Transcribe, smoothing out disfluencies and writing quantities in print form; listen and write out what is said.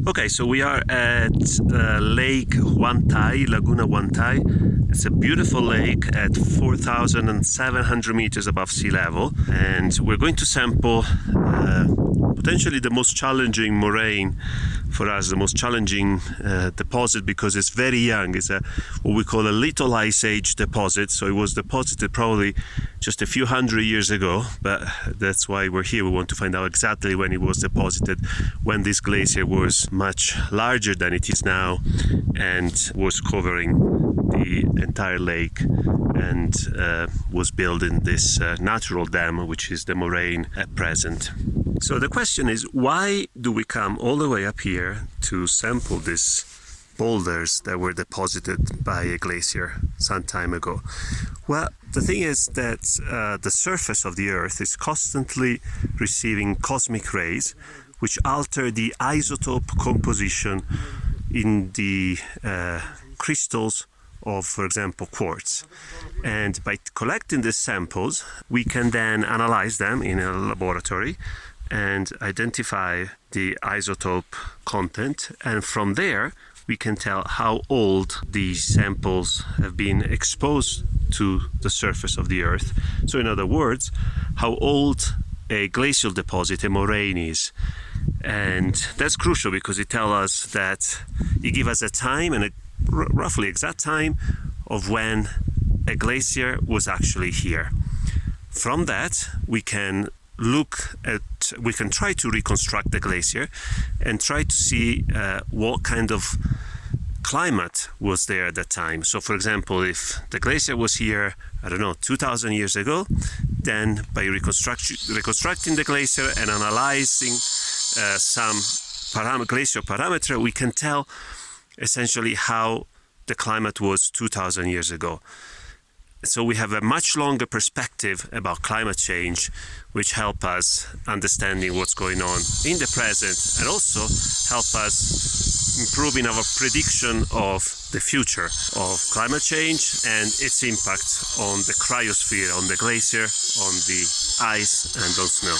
Okay, so we are at Lake Huantai, Laguna Huantai. It's a beautiful lake at 4,700 meters above sea level, and we're going to sample potentially the most challenging moraine for us, the most challenging deposit, because it's very young. It's what we call a little ice age deposit, so it was deposited probably just a few hundred years ago, but that's why we're here. We want to find out exactly when it was deposited, when this glacier was much larger than it is now and was covering the entire lake and was building this natural dam, which is the moraine at present. So the question is, why do we come all the way up here to sample these boulders that were deposited by a glacier some time ago? Well, the thing is that the surface of the Earth is constantly receiving cosmic rays which alter the isotope composition in the crystals of, for example, quartz. And by collecting these samples, we can then analyze them in a laboratory and identify the isotope content, and from there we can tell how old these samples have been exposed to the surface of the Earth. So in other words, how old a glacial deposit, a moraine, is. And that's crucial because it tells us that it gives us a time and a roughly exact time of when a glacier was actually here. From that, we can try to reconstruct the glacier and try to see what kind of climate was there at that time. So for example, if the glacier was here, 2,000 years ago, then by reconstructing the glacier and analyzing some glacial parameter, we can tell essentially how the climate was 2,000 years ago. So we have a much longer perspective about climate change, which help us understanding what's going on in the present and also help us improving our prediction of the future of climate change and its impact on the cryosphere, on the glacier, on the ice and on snow.